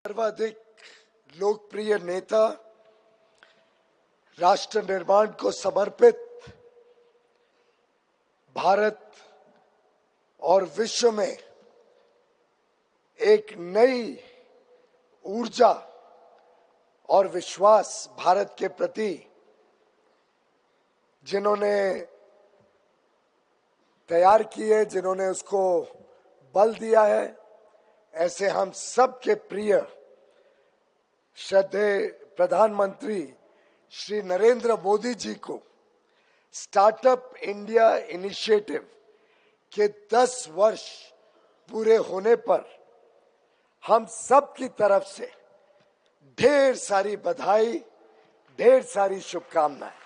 सर्वाधिक लोकप्रिय नेता, राष्ट्र निर्माण को समर्पित भारत और विश्व में एक नई ऊर्जा और विश्वास भारत के प्रति जिन्होंने तैयार की है, जिन्होंने उसको बल दिया है, ऐसे हम सब के प्रिय श्रद्धेय प्रधानमंत्री श्री नरेंद्र मोदी जी को स्टार्टअप इंडिया इनिशिएटिव के 10 वर्ष पूरे होने पर हम सब की तरफ से ढेर सारी बधाई, ढेर सारी शुभकामनाएं।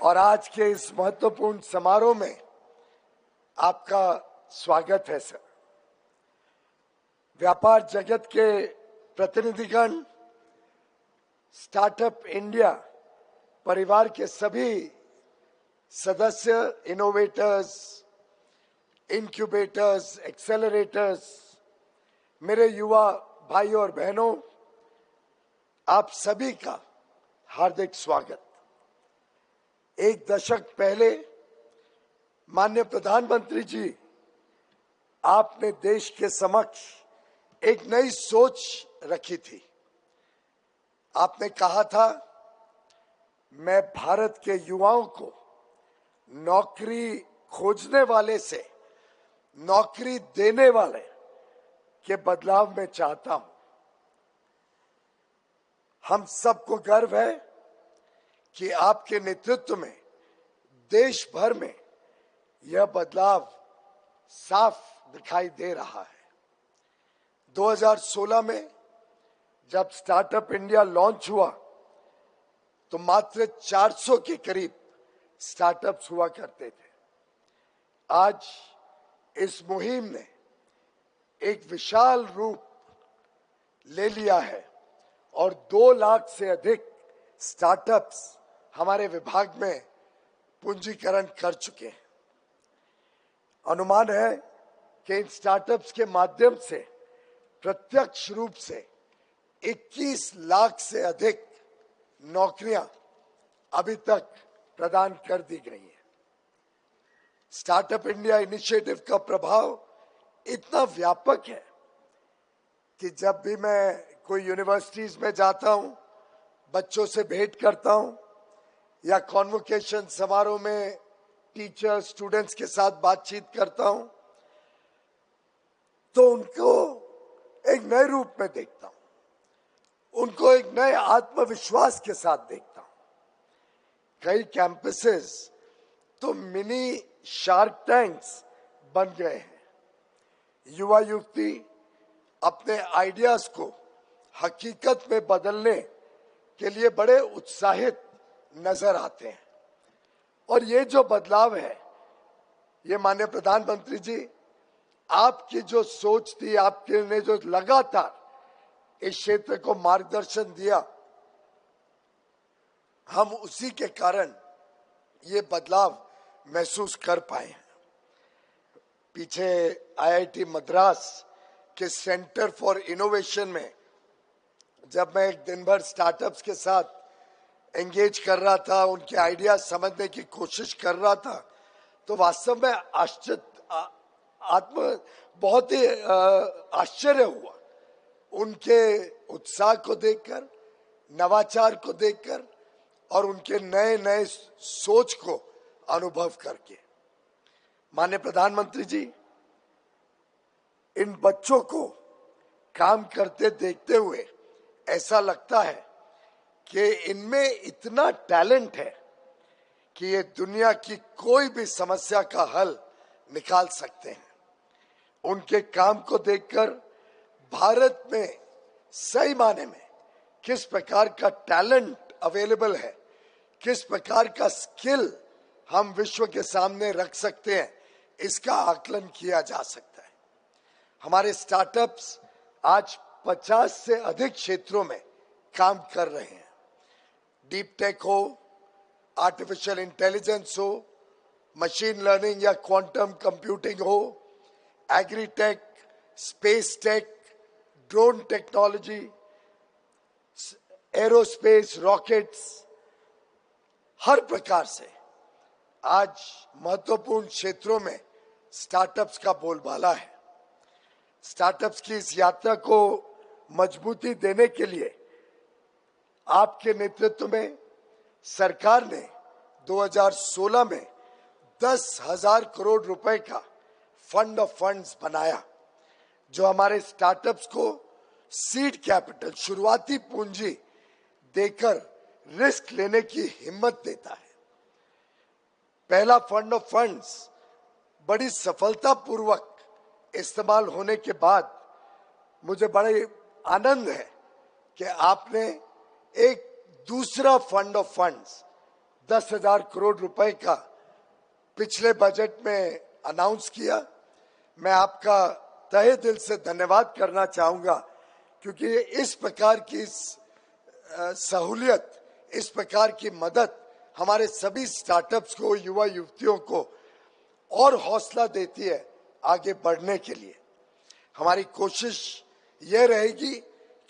और आज के इस महत्वपूर्ण समारोह में आपका स्वागत है सर। व्यापार जगत के प्रतिनिधिगण, स्टार्टअप इंडिया परिवार के सभी सदस्य, इनोवेटर्स, इंक्यूबेटर्स, एक्सेलरेटर्स, मेरे युवा भाइयों और बहनों, आप सभी का हार्दिक स्वागत। एक दशक पहले माननीय प्रधानमंत्री जी, आपने देश के समक्ष एक नई सोच रखी थी। आपने कहा था, मैं भारत के युवाओं को नौकरी खोजने वाले से नौकरी देने वाले के बदलाव में चाहता हूं। हम सबको गर्व है कि आपके नेतृत्व में देश भर में यह बदलाव साफ दिखाई दे रहा है। 2016 में जब स्टार्टअप इंडिया लॉन्च हुआ तो मात्र 400 के करीब स्टार्टअप्स हुआ करते थे। आज इस मुहिम ने एक विशाल रूप ले लिया है और 2 लाख से अधिक स्टार्टअप्स हमारे विभाग में पूंजीकरण कर चुके हैं। अनुमान है कि इन स्टार्टअप्स के माध्यम से प्रत्यक्ष रूप से 21 लाख से अधिक नौकरियां अभी तक प्रदान कर दी गई हैं। स्टार्टअप इंडिया इनिशिएटिव का प्रभाव इतना व्यापक है कि जब भी मैं कोई यूनिवर्सिटीज में जाता हूं, बच्चों से भेंट करता हूं या कॉन्वोकेशन समारोह में टीचर स्टूडेंट्स के साथ बातचीत करता हूं, तो उनको एक नए रूप में देखता हूं, उनको एक नए आत्मविश्वास के साथ देखता हूं। कई कैंपसेस तो मिनी शार्क टैंक्स बन गए हैं। युवा युवती अपने आइडियाज को हकीकत में बदलने के लिए बड़े उत्साहित नजर आते हैं। और ये जो बदलाव है, ये माननीय प्रधानमंत्री जी, आपकी जो सोच थी, आपके ने जो लगातार इस क्षेत्र को मार्गदर्शन दिया, हम उसी के कारण ये बदलाव महसूस कर पाए हैं। पीछे आईआईटी मद्रास के सेंटर फॉर इनोवेशन में जब मैं एक दिन भर स्टार्टअप्स के साथ एंगेज कर रहा था, उनके आइडिया समझने की कोशिश कर रहा था, तो वास्तव में बहुत ही आश्चर्य हुआ उनके उत्साह को देखकर, नवाचार को देखकर और उनके नए नए सोच को अनुभव करके। माननीय प्रधानमंत्री जी, इन बच्चों को काम करते देखते हुए ऐसा लगता है कि इनमें इतना टैलेंट है कि ये दुनिया की कोई भी समस्या का हल निकाल सकते हैं। उनके काम को देखकर भारत में सही माने में किस प्रकार का टैलेंट अवेलेबल है, किस प्रकार का स्किल हम विश्व के सामने रख सकते हैं, इसका आकलन किया जा सकता है। हमारे स्टार्टअप्स आज 50 से अधिक क्षेत्रों में काम कर रहे हैं। डीप टेक हो, आर्टिफिशियल इंटेलिजेंस हो, मशीन लर्निंग या क्वांटम कंप्यूटिंग हो, agritech space tech, drone technology, aerospace, rockets, हर प्रकार से आज महत्वपूर्ण क्षेत्रों में स्टार्टअप्स का बोलबाला है। स्टार्टअप्स की इस यात्रा को मजबूती देने के लिए आपके नेतृत्व में सरकार ने 2016 में 10,000 करोड़ रुपए का फंड ऑफ फंड्स बनाया, जो हमारे स्टार्टअप्स को सीड कैपिटल, शुरुआती पूंजी देकर रिस्क लेने की हिम्मत देता है। पहला फंड ऑफ फंड्स बड़ी सफलतापूर्वक इस्तेमाल होने के बाद मुझे बड़े आनंद है कि आपने एक दूसरा फंड ऑफ फंड्स 10,000 करोड़ रुपए का पिछले बजट में अनाउंस किया। मैं आपका तहे दिल से धन्यवाद करना चाहूंगा, क्योंकि इस प्रकार की सहूलियत, इस प्रकार की मदद हमारे सभी स्टार्टअप्स को, युवा युवतियों को और हौसला देती है आगे बढ़ने के लिए। हमारी कोशिश यह रहेगी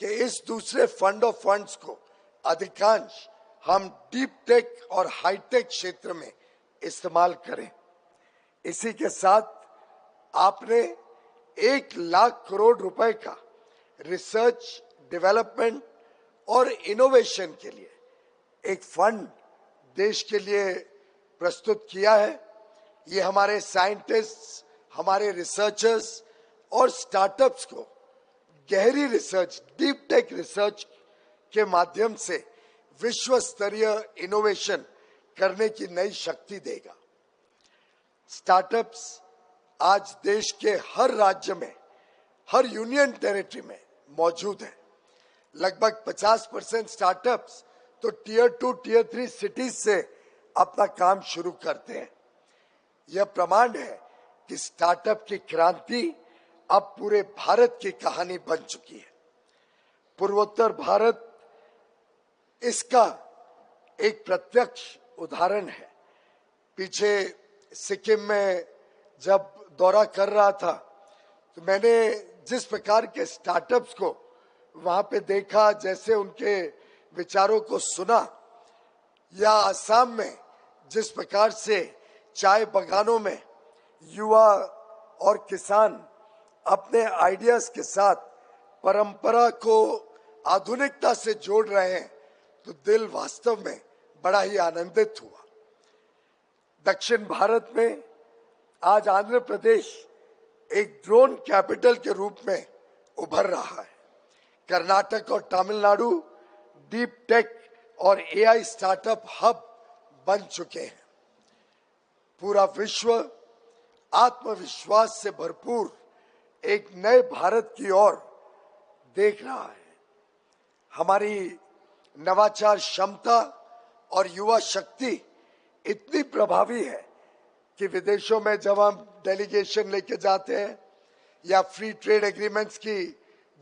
कि इस दूसरे फंड ऑफ फंड्स को अधिकांश हम डीप टेक और हाईटेक क्षेत्र में इस्तेमाल करें। इसी के साथ आपने 1,00,000 करोड़ रुपए का रिसर्च, डेवलपमेंट और इनोवेशन के लिए एक फंड देश के लिए प्रस्तुत किया है। ये हमारे साइंटिस्ट, हमारे रिसर्चर्स और स्टार्टअप्स को गहरी रिसर्च, डीप टेक रिसर्च के माध्यम से विश्व स्तरीय इनोवेशन करने की नई शक्ति देगा। स्टार्टअप्स आज देश के हर राज्य में, हर यूनियन टेरिटरी में मौजूद है। लगभग 50% स्टार्टअप्स तो टियर 2, टियर 3 सिटीज से अपना काम शुरू करते हैं। यह प्रमाण है कि स्टार्टअप की क्रांति अब पूरे भारत की कहानी बन चुकी है। पूर्वोत्तर भारत इसका एक प्रत्यक्ष उदाहरण है। पीछे सिक्किम में जब दौरा कर रहा था तो मैंने जिस प्रकार के स्टार्टअप्स को वहां पे देखा, जैसे उनके विचारों को सुना, या असम में जिस प्रकार से चाय बागानों में युवा और किसान अपने आइडियाज के साथ परंपरा को आधुनिकता से जोड़ रहे हैं, तो दिल वास्तव में बड़ा ही आनंदित हुआ। दक्षिण भारत में आज आंध्र प्रदेश एक ड्रोन कैपिटल के रूप में उभर रहा है। कर्नाटक और तमिलनाडु डीप टेक और एआई स्टार्टअप हब बन चुके हैं। पूरा विश्व आत्मविश्वास से भरपूर एक नए भारत की ओर देख रहा है। हमारी नवाचार क्षमता और युवा शक्ति इतनी प्रभावी है कि विदेशों में जब हम डेलीगेशन लेके जाते हैं या फ्री ट्रेड एग्रीमेंट्स की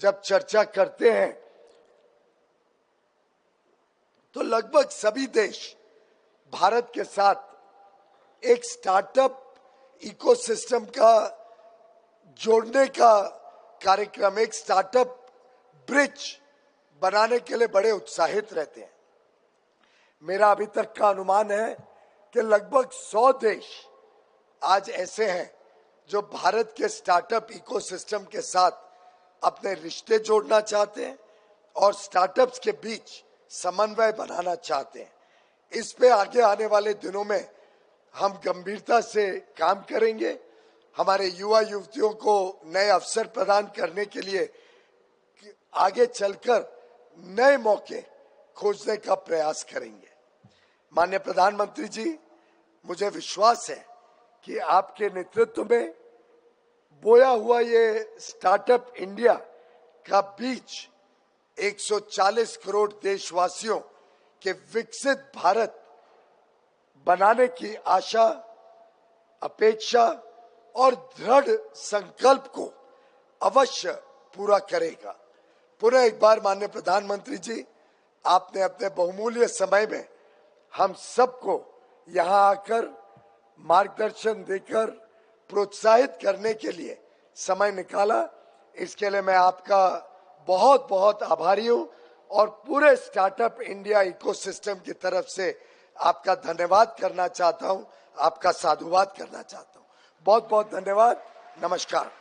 जब चर्चा करते हैं, तो लगभग सभी देश भारत के साथ एक स्टार्टअप इकोसिस्टम का जोड़ने का कार्यक्रम, एक स्टार्टअप ब्रिज बनाने के लिए बड़े उत्साहित रहते हैं। मेरा अभी तक का अनुमान है कि लगभग 100 देश आज ऐसे हैं जो भारत के स्टार्टअप इकोसिस्टम के साथ अपने रिश्ते जोड़ना चाहते हैं और स्टार्टअप्स के बीच समन्वय बनाना चाहते हैं। इस पे आगे आने वाले दिनों में हम गंभीरता से काम करेंगे। हमारे युवा युवतियों को नए अवसर प्रदान करने के लिए आगे चलकर नए मौके खोजने का प्रयास करेंगे। माननीय प्रधानमंत्री जी, मुझे विश्वास है कि आपके नेतृत्व में बोया हुआ ये स्टार्टअप इंडिया का बीज 140 करोड़ देशवासियों के विकसित भारत बनाने की आशा, अपेक्षा और दृढ़ संकल्प को अवश्य पूरा करेगा। पुनः एक बार माननीय प्रधानमंत्री जी, आपने अपने बहुमूल्य समय में हम सबको यहाँ आकर मार्गदर्शन देकर प्रोत्साहित करने के लिए समय निकाला। इसके लिए मैं आपका बहुत बहुत आभारी हूं और पूरे स्टार्टअप इंडिया इकोसिस्टम की तरफ से आपका धन्यवाद करना चाहता हूं, आपका साधुवाद करना चाहता हूं। बहुत बहुत धन्यवाद। नमस्कार।